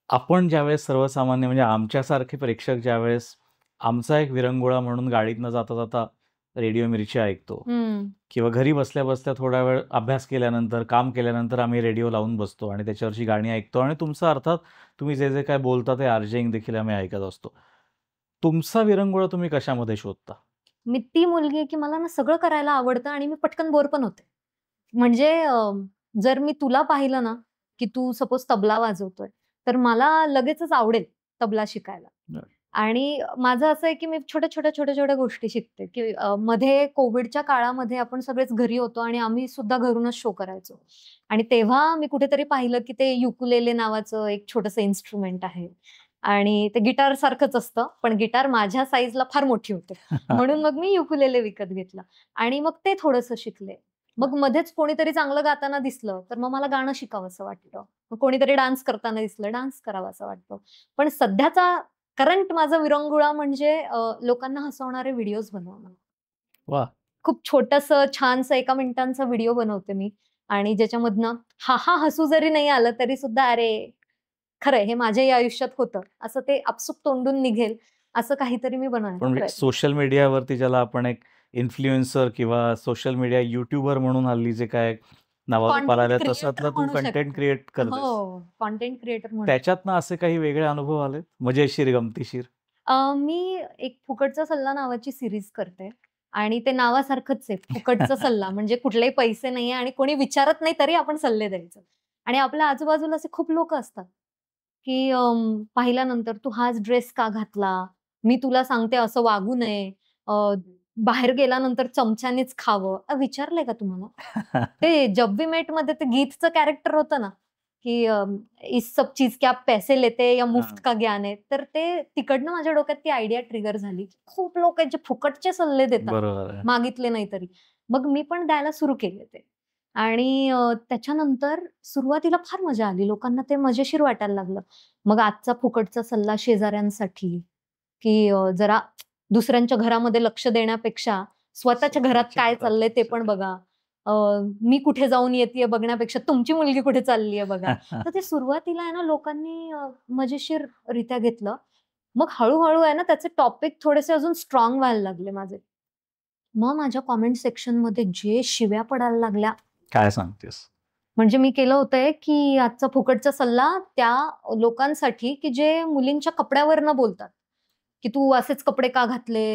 आपण ज्यावेळेस सर्वसामान्य म्हणजे आमच्यासारखे प्रेक्षक ज्यावेळेस आमचा एक विरंगुळा म्हणून गाडीतनं जाता जाता रेडिओ मिरची ऐकतो किंवा घरी बसल्या बसल्या थोडा वेळ अभ्यास केल्यानंतर काम केल्यानंतर आम्ही रेडिओ लावून बसतो आणि त्याच्यावरची गाणी ऐकतो आणि तुमचं अर्थात तुम्ही जे जे काय बोलता ते आर्जिंग देखील आम्ही ऐकत असतो. तुमचा विरंगुळा तुम्ही कशामध्ये शोधता? मी ती मुलगी आहे, की मला ना सगळं करायला आवडतं आणि मी पटकन बोर पण होते. म्हणजे जर मी तुला पाहिलं ना, की तू सपोज तबला वाजवतोय, तर मला लगेचच आवडेल तबला शिकायला. बरं. आणि माझं असं आहे, की मी छोट्या-छोट्या गोष्टी शिकते, की मध्ये कोव्हिडच्या काळामध्ये आपण सगळेच घरी होतो आणि आम्ही सुद्धा घरूनच शो करायचो. आणि तेव्हा मी कुठेतरी पाहिलं, की ते युकुलेले नावाचं एक छोटंसं इन्स्ट्रुमेंट आहे. आणि ते गिटार सारखंच असतं, पण गिटार माझ्या साइजला फार मोठी होते. म्हणून मग मी युकुलेले विकत घेतलं आणि मग ते थोडंसं शिकले. मग मध्येच कोणीतरी चांगलं गाताना दिसलं, तर मग मला गाणं शिकावंसं वाटतं. मग कोणीतरी डान्स करताना दिसलं, डान्स करावासा वाटतो. पण सध्याचा करंट माझा विरंगुळा म्हणजे लोकांना हसवणारे व्हिडिओज बनवणं. वाह! खूप छोटंसं, छानसं 1 मिनिटांचा व्हिडिओ बनवते मी आणि ज्याच्यामधनं हाहा हसू जरी नाही आलं, तरी सुद्धा अरे, खरंय हे माझ्याही आयुष्यात होतं. असं ते आपसूक तोंडून निघेल, असं काहीतरी मी बनवण्याचा पण म्हणजे प्रयत्न सोशल मीडियावरती ज्याला आपण एक इन्फ्लुएन्सर किंवा सोशल मीडिया यूट्यूबर म्हणून हल्ली जे काय नावारूपाला कंटेंट आलं क्रिएटर तशातला तू म्हणू कंटेंट शकते. क्रिएट करतेस. हो, कंटेंट क्रिएटर म्हणू शकते. त्याच्यातनं असे काही वेगळे अनुभव आलेत? मजेशीर, गमतीशीर? मी एक फुकटचा सल्ला नावाची सीरीज करते आणि ते नावासारखंच आहे, फुकटचा सल्ला. म्हणजे कुठलेही पैसे नाहीये आणि कोणी विचारत नाही तरी आपण सल्ले द्यायचे. आणि आपल्या आजूबाजूला असे खूप लोकं असतात, की पाहिल्यानंतर "तू हाच ड्रेस का घातला? मी तुला सांगते असं वागू नये. बाहेर गेल्यानंतर चमच्यानेच खावं." विचारलंय का तुम्हाला? ते जब वी मेटमध्ये ते गीतचं कॅरेक्टर होतं ना, की इस सब चीज के आप पैसे लेते या मुफ्त हां. का ज्ञान है. तर ते तिकडनं माझ्या डोक्यात ती आयडिया ट्रिगर झाली. खूप लोक आहेत जे फुकटचे सल्ले देतात, बरोबर आहे. मागितले नाही तरी. मग मी पण द्यायला सुरू केले ते. आणि त्याच्यानंतर सुरुवातीला फार मजा आली. लोकांना ते मजेशीर वाटायला लागलं. मग आजचा फुकटचा सल्ला शेजाऱ्यांसाठी, की जरा दुसऱ्यांच्या घरामध्ये लक्ष देण्यापेक्षा स्वतःच्या घरात स्वतःच्या काय घरात चाललंय ते लक्ष पण द्या. बघा. अ, मी कुठे जाऊन येतेय बघण्यापेक्षा तुमची मुलगी कुठे चालली आहे बघा. तर ते सुरुवातीला आहे ना लोकांनी मजेशीररित्या घेतलं. मग हळू-हळू आहे ना त्याचे टॉपिक थोडेसे अजून स्ट्राँग व्हायला लागले माझे. मग माझ्या कमेंट सेक्शनमध्ये जे शिव्या पडायला लागल्या, काय सांगतेस? म्हणजे मी केलं होतं एक, की आजचा फुकटचा सल्ला त्या लोकांसाठी, की जे मुलींच्या कपड्यावरनं बोलतात, की "तू असेच कपडे का घातले?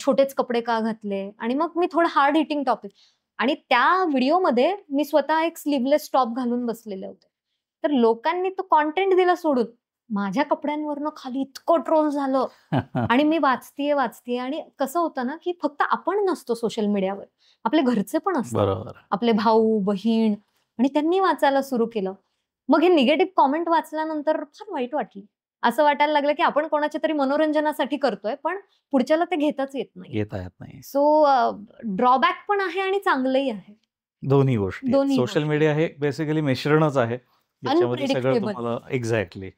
छोटेच कपडे का घातले?" आणि मग मी थोडं हार्ड हिटिंग टॉपिक आणि त्या व्हिडिओमध्ये मी स्वतः एक स्लीव्हलेस टॉप घालून बसलेले होते. तर लोकांनी तो कंटेंट दिला सोडून. माझ्या कपड्यांवरनं खाली इतकं ट्रोल झालं आणि मी वाचतीये आणि कसं होतं ना, की फक्त आपण नसतो सोशल मीडियावर. आपले घरचे पण असतात. बरोबर. आपले भाऊ, बहीण आणि त्यांनी वाचायला सुरू केलं. मग हे निगेटिव्ह कॉमेंट वाचल्यानंतर फार वाईट वाटलं. असं वाटायला लागलं, की आपण कोणाच्या तरी मनोरंजनासाठी करतोय, पण पुढच्याला ते घेताच येत नाहीये. घेता येत नाही. सो ड्रॉबॅक पण आहे आणि चांगलंही आहे. दोन्ही गोष्टी आहेत. दोन्ही सोशल गोष्टी. मीडिया हे बेसिकली मिश्रणच आहे. ज्याच्यामध्ये सगळं अनप्रेडिक्टेबल. तुम्हाला एक्झॅक्टली.